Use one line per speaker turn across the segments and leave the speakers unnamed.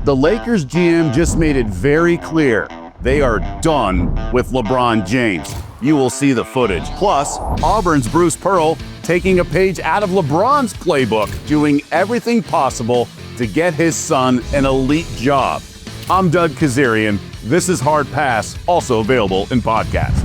The Lakers GM just made it very clear they are done with LeBron James. You will see the footage. Plus, Auburn's Bruce Pearl taking a page out of LeBron's playbook, doing everything possible to get his son an elite job. I'm Doug Kezirian. This is Hard Pass, also available in podcast.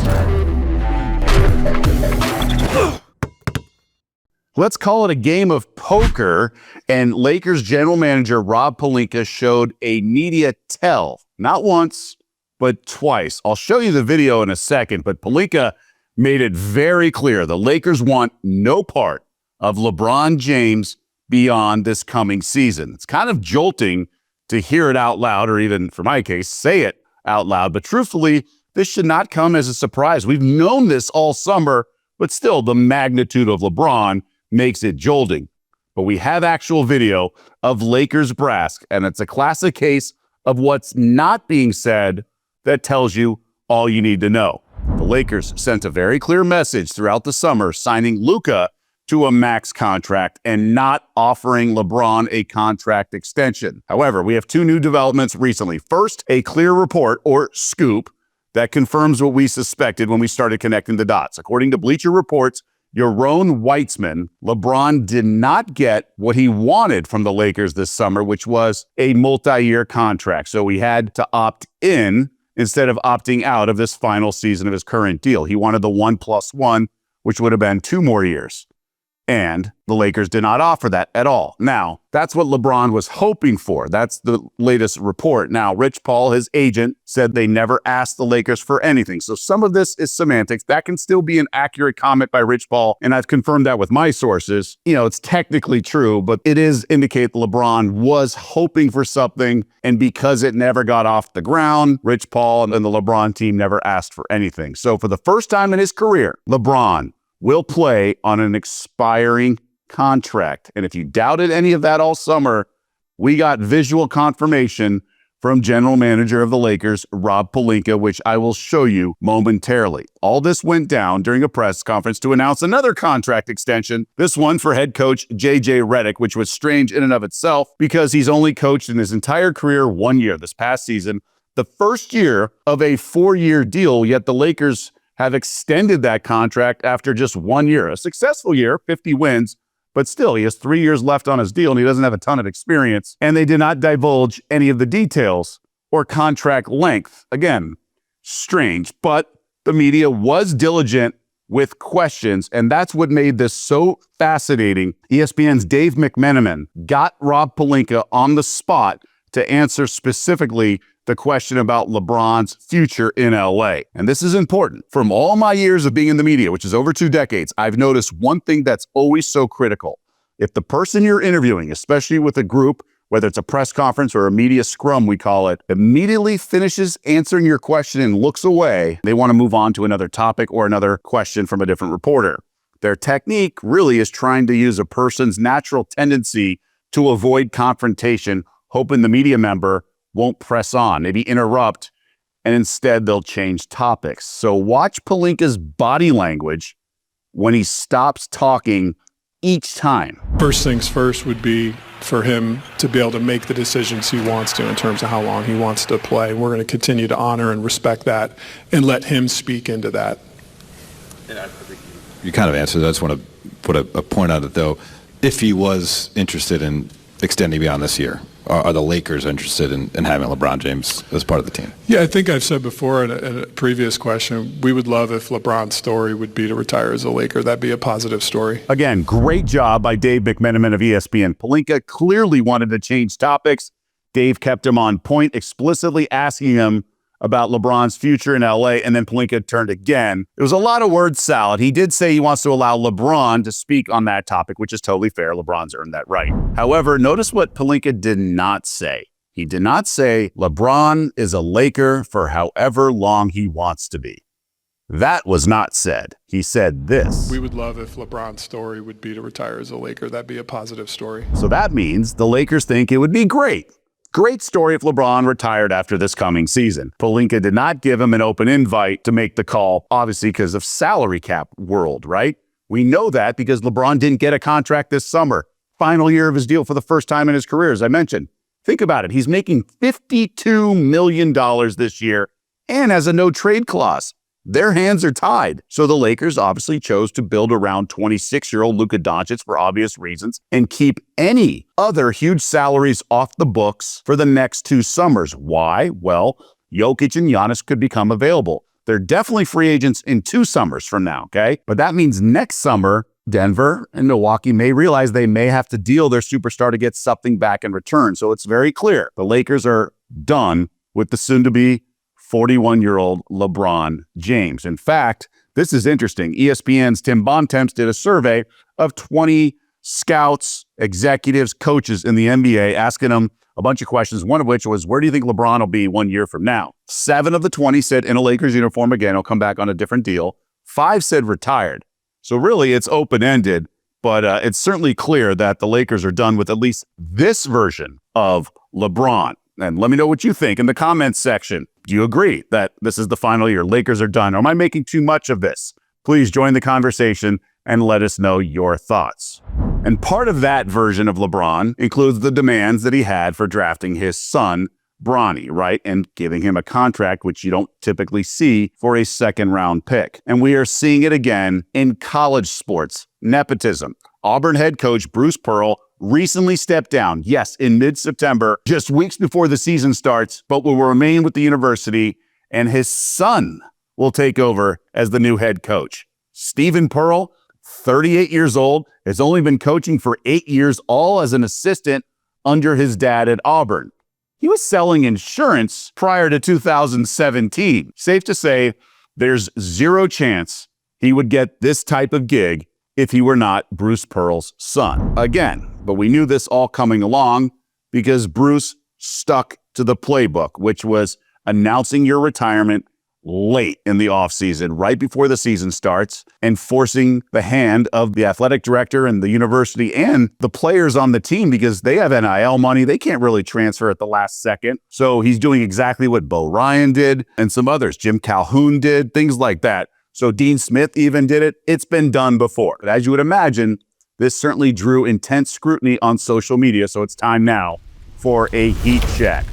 Let's call it a game of poker, and Lakers general manager Rob Pelinka showed a media tell, not once, but twice. I'll show you the video in a second, but Pelinka made it very clear the Lakers want no part of LeBron James beyond this coming season. It's kind of jolting to hear it out loud, or even, for my case, say it out loud, but truthfully, this should not come as a surprise. We've known this all summer, but still, the magnitude of LeBron makes it jolting. But we have actual video of Lakers brass, and it's a classic case of what's not being said that tells you all you need to know. The Lakers sent a very clear message throughout the summer, signing Luka to a max contract and not offering LeBron a contract extension. However, we have two new developments recently. First, a clear report, or scoop, that confirms what we suspected when we started connecting the dots. According to Bleacher Report's Yaron Weitzman, LeBron did not get what he wanted from the Lakers this summer, which was a multi-year contract. So he had to opt in instead of opting out of this final season of his current deal. He wanted the 1+1, which would have been 2 more years. And the Lakers did not offer that at all. Now, that's what LeBron was hoping for. That's the latest report. Now, Rich Paul, his agent, said they never asked the Lakers for anything. So some of this is semantics. That can still be an accurate comment by Rich Paul, and I've confirmed that with my sources. You know, it's technically true, but it is indicate that LeBron was hoping for something, and because it never got off the ground, Rich Paul and the LeBron team never asked for anything. So for the first time in his career, LeBron will play on an expiring contract. And if you doubted any of that all summer, we got visual confirmation from general manager of the Lakers, Rob Pelinka, which I will show you momentarily. All this went down during a press conference to announce another contract extension, this one for head coach J.J. Redick, which was strange in and of itself because he's only coached in his entire career 1 year this past season, the first year of a 4-year deal, yet the Lakers have extended that contract after just 1 year. A successful year, 50 wins, but still, he has 3 years left on his deal, and he doesn't have a ton of experience. And they did not divulge any of the details or contract length. Again, strange, but the media was diligent with questions, and that's what made this so fascinating. ESPN's Dave McMenamin got Rob Pelinka on the spot to answer specifically the question about LeBron's future in LA. And this is important. From all my years of being in the media, which is over 2 decades, I've noticed one thing that's always so critical. If the person you're interviewing, especially with a group, whether it's a press conference or a media scrum, we call it, immediately finishes answering your question and looks away, they want to move on to another topic or another question from a different reporter. Their technique really is trying to use a person's natural tendency to avoid confrontation, hoping the media member won't press on, maybe interrupt, and instead they'll change topics. So watch Pelinka's body language when he stops talking each time.
First things first would be for him to be able to make the decisions he wants to in terms of how long he wants to play. We're going to continue to honor and respect that and let him speak into that.
You kind of answered. I just want to put a point on it, though. If he was interested in extending beyond this year, are the Lakers interested in having LeBron James as part of the team?
Yeah, I think I've said before in a previous question, we would love if LeBron's story would be to retire as a Laker. That'd be a positive story.
Again, great job by Dave McMenamin of ESPN. Pelinka clearly wanted to change topics. Dave kept him on point, explicitly asking him about LeBron's future in LA, and then Pelinka turned again. It was a lot of word salad. He did say he wants to allow LeBron to speak on that topic, which is totally fair. LeBron's earned that right. However, notice what Pelinka did not say. He did not say LeBron is a Laker for however long he wants to be. That was not said. He said this.
We would love if LeBron's story would be to retire as a Laker. That'd be a positive story.
So that means the Lakers think it would be great. Great story if LeBron retired after this coming season. Pelinka did not give him an open invite to make the call, obviously because of salary cap world, right? We know that because LeBron didn't get a contract this summer. Final year of his deal for the first time in his career, as I mentioned. Think about it. He's making $52 million this year and has a no-trade clause. Their hands are tied. So the Lakers obviously chose to build around 26-year-old Luka Doncic for obvious reasons and keep any other huge salaries off the books for the next 2 summers. Why? Well, Jokic and Giannis could become available. They're definitely free agents in 2 summers from now, okay? But that means next summer, Denver and Milwaukee may realize they may have to deal their superstar to get something back in return. So it's very clear. The Lakers are done with the soon-to-be 41-year-old LeBron James. In fact, this is interesting. ESPN's Tim Bontemps did a survey of 20 scouts, executives, coaches in the NBA, asking them a bunch of questions, one of which was, where do you think LeBron will be 1 year from now? 7 of the 20 said in a Lakers uniform again. He'll come back on a different deal. 5 said retired. So really, it's open-ended, but it's certainly clear that the Lakers are done with at least this version of LeBron. And let me know what you think in the comments section. Do you agree that this is the final year? Lakers are done. Or am I making too much of this? Please join the conversation and let us know your thoughts. And part of that version of LeBron includes the demands that he had for drafting his son, Bronny, right? And giving him a contract, which you don't typically see for a second-round pick. And we are seeing it again in college sports. Nepotism. Auburn head coach Bruce Pearl recently stepped down, yes, in mid-September, just weeks before the season starts, but will remain with the university, and his son will take over as the new head coach. Stephen Pearl, 38 years old, has only been coaching for 8 years, all as an assistant under his dad at Auburn. He was selling insurance prior to 2017. Safe to say, there's zero chance he would get this type of gig if he were not Bruce Pearl's son. Again, but we knew this all coming along because Bruce stuck to the playbook, which was announcing your retirement late in the offseason, right before the season starts, and forcing the hand of the athletic director and the university and the players on the team because they have NIL money. They can't really transfer at the last second. So he's doing exactly what Bo Ryan did and some others. Jim Calhoun did, things like that. So Dean Smith even did it. It's been done before. But as you would imagine, this certainly drew intense scrutiny on social media. So it's time now for a heat check.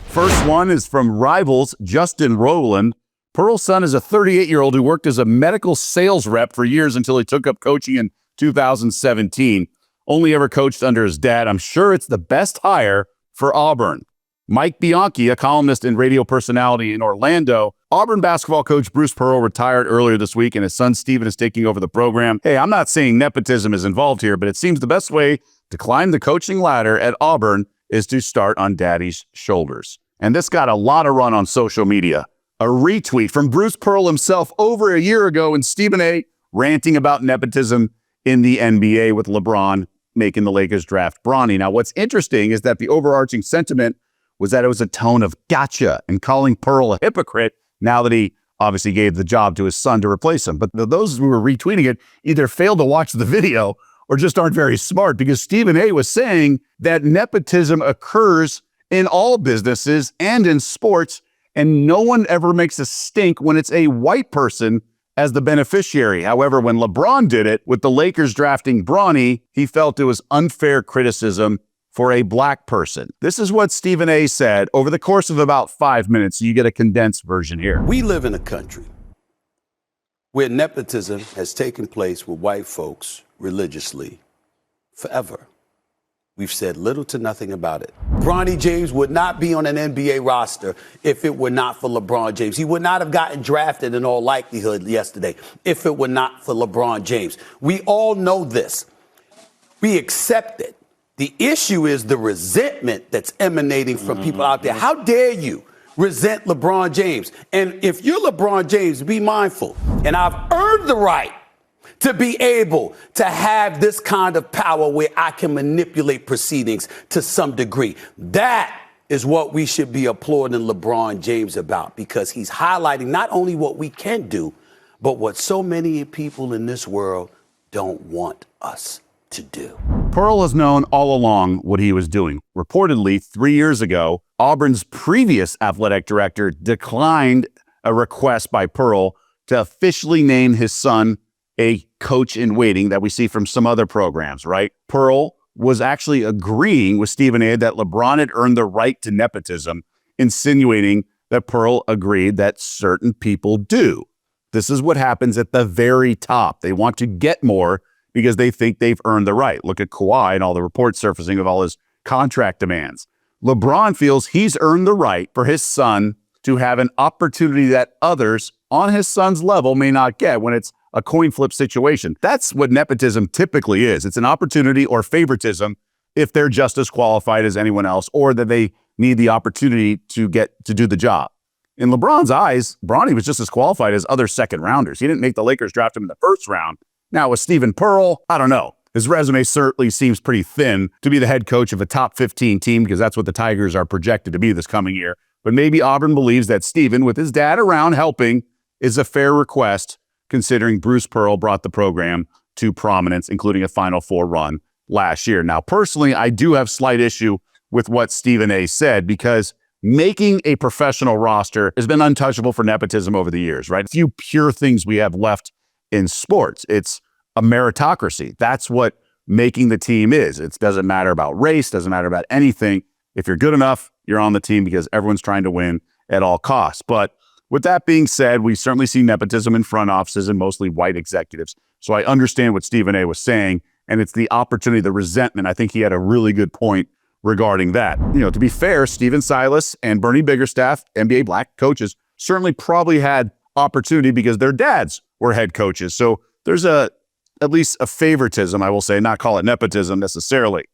First one is from Rivals, Justin Rowland. Pearl's son is a 38-year-old who worked as a medical sales rep for years until he took up coaching in 2017. Only ever coached under his dad. I'm sure it's the best hire for Auburn. Mike Bianchi, a columnist and radio personality in Orlando. Auburn basketball coach Bruce Pearl retired earlier this week, and his son Steven is taking over the program. Hey, I'm not saying nepotism is involved here, but it seems the best way to climb the coaching ladder at Auburn is to start on daddy's shoulders. And this got a lot of run on social media. A retweet from Bruce Pearl himself over a year ago and Stephen A. ranting about nepotism in the NBA with LeBron making the Lakers draft Bronny. Now, what's interesting is that the overarching sentiment was that it was a tone of gotcha and calling Pearl a hypocrite now that he obviously gave the job to his son to replace him. But those who were retweeting it either failed to watch the video or just aren't very smart because Stephen A. was saying that nepotism occurs in all businesses and in sports, and no one ever makes a stink when it's a white person as the beneficiary. However, when LeBron did it with the Lakers drafting Bronny, he felt it was unfair criticism for a black person. This is what Stephen A. said over the course of about 5 minutes. So you get a condensed version here.
We live in a country where nepotism has taken place with white folks religiously forever. We've said little to nothing about it. Bronny James would not be on an NBA roster if it were not for LeBron James. He would not have gotten drafted in all likelihood yesterday if it were not for LeBron James. We all know this. We accept it. The issue is the resentment that's emanating from people out there. How dare you resent LeBron James? And if you're LeBron James, be mindful. And I've earned the right to be able to have this kind of power where I can manipulate proceedings to some degree. That is what we should be applauding LeBron James about, because he's highlighting not only what we can do, but what so many people in this world don't want us to do.
Pearl has known all along what he was doing. Reportedly, 3 years ago, Auburn's previous athletic director declined a request by Pearl to officially name his son a coach in waiting that we see from some other programs, right? Pearl was actually agreeing with Stephen A. that LeBron had earned the right to nepotism, insinuating that Pearl agreed that certain people do. This is what happens at the very top. They want to get more because they think they've earned the right. Look at Kawhi and all the reports surfacing of all his contract demands. LeBron feels he's earned the right for his son to have an opportunity that others on his son's level may not get when it's a coin flip situation. That's what nepotism typically is. It's an opportunity or favoritism if they're just as qualified as anyone else, or that they need the opportunity to get to do the job. In LeBron's eyes, Bronny was just as qualified as other second rounders. He didn't make the Lakers draft him in the first round. Now with Stephen Pearl, I don't know. His resume certainly seems pretty thin to be the head coach of a top 15 team, because that's what the Tigers are projected to be this coming year. But maybe Auburn believes that Stephen, with his dad around helping, is a fair request, considering Bruce Pearl brought the program to prominence, including a Final Four run last year. Now, personally, I do have slight issue with what Stephen A. said, because making a professional roster has been untouchable for nepotism over the years, right? A few pure things we have left in sports. It's a meritocracy. That's what making the team is. It doesn't matter about race, doesn't matter about anything. If you're good enough, you're on the team because everyone's trying to win at all costs. But with that being said, we certainly see nepotism in front offices and mostly white executives. So I understand what Stephen A. was saying, and it's the opportunity, the resentment. I think he had a really good point regarding that. You know, to be fair, Stephen Silas and Bernie Biggerstaff, NBA black coaches, certainly probably had opportunity because their dads were head coaches. So there's at least a favoritism, I will say, not call it nepotism necessarily.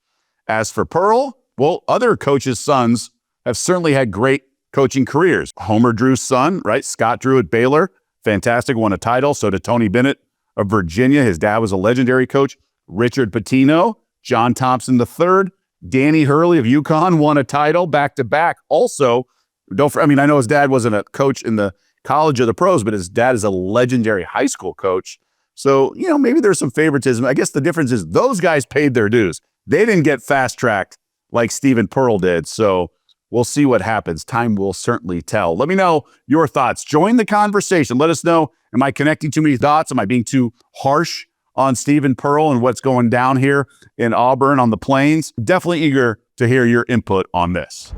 As for Pearl, well, other coaches' sons have certainly had great coaching careers. Homer Drew's son, right? Scott Drew at Baylor, fantastic, won a title. So did Tony Bennett of Virginia. His dad was a legendary coach. Richard Pitino, John Thompson III, Danny Hurley of UConn won a title back-to-back. Also, I know his dad wasn't a coach in the college or the pros, but his dad is a legendary high school coach. So, you know, maybe there's some favoritism. I guess the difference is those guys paid their dues. They didn't get fast-tracked like Stephen Pearl did. So we'll see what happens. Time will certainly tell. Let me know your thoughts. Join the conversation. Let us know, am I connecting too many dots? Am I being too harsh on Stephen Pearl and what's going down here in Auburn on the Plains? Definitely eager to hear your input on this.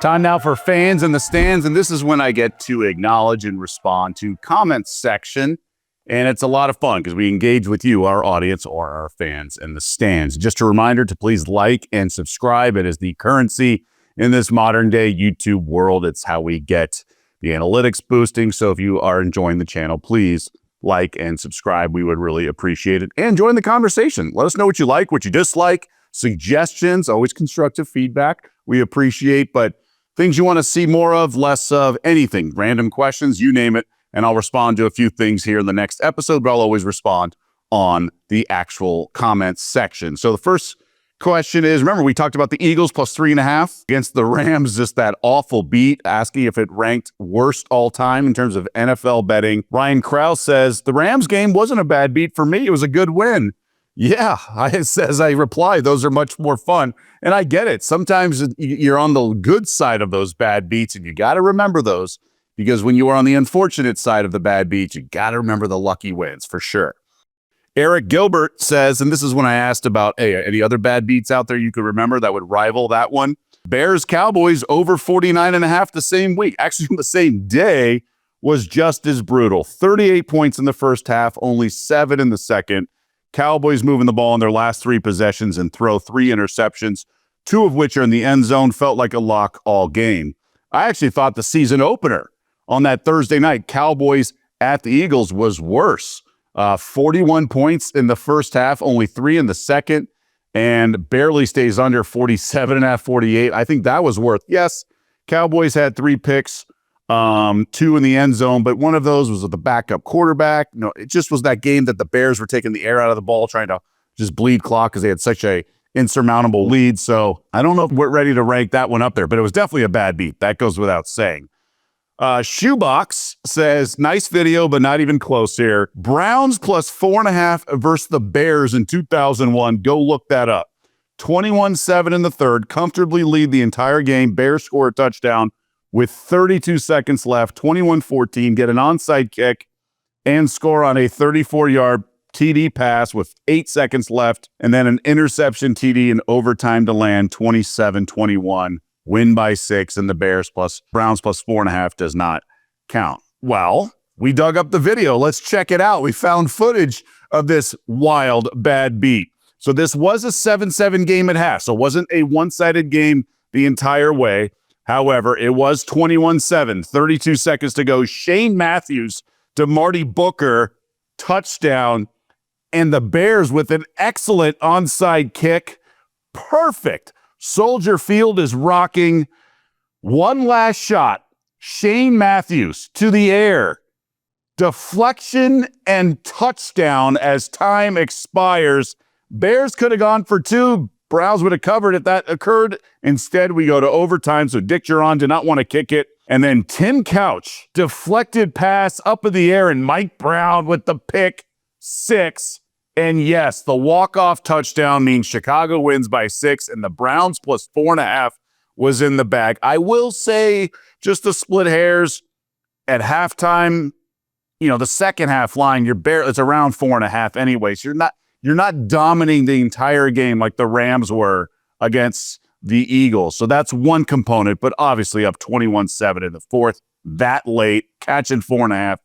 Time now for fans in the stands, and this is when I get to acknowledge and respond to comments section. And it's a lot of fun because we engage with you, our audience, or our fans in the stands. Just a reminder to please like and subscribe. It is the currency in this modern day YouTube world. It's how we get the analytics boosting. So if you are enjoying the channel, please like and subscribe. We would really appreciate it. And join the conversation. Let us know what you like, what you dislike, suggestions, always constructive feedback we appreciate, but things you want to see more of, less of, anything, random questions, you name it. And I'll respond to a few things here in the next episode, but I'll always respond on the actual comments section. So the first question is, remember we talked about the Eagles plus 3.5 against the Rams, just that awful beat, asking if it ranked worst all time in terms of NFL betting. Ryan Krause says, the Rams game wasn't a bad beat for me. It was a good win. Yeah, as I reply, those are much more fun. And I get it. Sometimes you're on the good side of those bad beats, and you got to remember those. Because when you are on the unfortunate side of the bad beat, you got to remember the lucky wins for sure. Eric Gilbert says, and this is when I asked about, hey, any other bad beats out there you could remember that would rival that one? Bears Cowboys over 49.5 the same week, actually on the same day, was just as brutal. 38 points in the first half, only 7 in the second. Cowboys moving the ball in their last 3 possessions and throw 3 interceptions, 2 of which are in the end zone. Felt like a lock all game. I actually thought the season opener on that Thursday night, Cowboys at the Eagles, was worse. 41 points in the first half, only 3 in the second, and barely stays under 47.5, 48. I think that was worth. Yes, Cowboys had 3 picks, 2 in the end zone, but one of those was with the backup quarterback. No, it just was that game that the Bears were taking the air out of the ball, trying to just bleed clock because they had such a insurmountable lead. So I don't know if we're ready to rank that one up there, but it was definitely a bad beat. That goes without saying. Shoebox says, nice video, but not even close here. Browns plus 4.5 versus the Bears in 2001. Go look that up. 21-7 in the third, comfortably lead the entire game. Bears score a touchdown with 32 seconds left, 21-14, get an onside kick and score on a 34-yard TD pass with 8 seconds left, and then an interception TD in overtime to land 27-21, win by 6, and the Browns plus 4.5 does not count. Well, we dug up the video. Let's check it out. We found footage of this wild, bad beat. So this was a 7-7 game at half, so it wasn't a one-sided game the entire way. However, it was 21-7, 32 seconds to go. Shane Matthews to Marty Booker, touchdown, and the Bears with an excellent onside kick. Perfect. Soldier Field is rocking. One last shot. Shane Matthews to the air. Deflection and touchdown as time expires. Bears could have gone for 2. Browns would have covered if that occurred. Instead, we go to overtime, so Dick Duran did not want to kick it. And then Tim Couch, deflected pass up in the air, and Mike Brown with the pick 6. And yes, the walk-off touchdown means Chicago wins by 6, and the Browns plus 4.5 was in the bag. I will say, just to split hairs, at halftime, the second half line, it's around 4.5 anyway. So you're not dominating the entire game like the Rams were against the Eagles. So that's one component, but obviously up 21-7 in the fourth, that late, catching 4.5.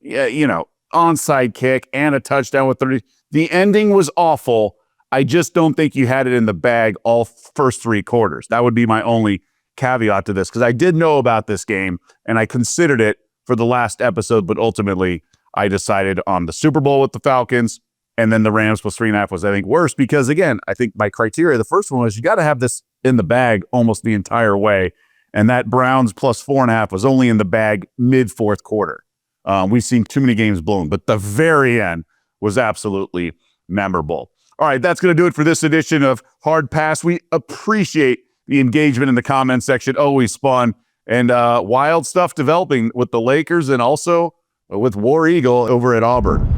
Yeah, onside kick and a touchdown with 30. The ending was awful. I just don't think you had it in the bag all first 3 quarters. That would be my only caveat to this, because I did know about this game and I considered it for the last episode, but ultimately I decided on the Super Bowl with the Falcons, and then the Rams plus 3.5 was, I think, worse because, again, I think my criteria, the first one was you got to have this in the bag almost the entire way, and that Browns plus 4.5 was only in the bag mid-fourth quarter. We've seen too many games blown, but the very end was absolutely memorable. All right, that's going to do it for this edition of Hard Pass. We appreciate the engagement in the comment section, always fun, and wild stuff developing with the Lakers and also with War Eagle over at Auburn.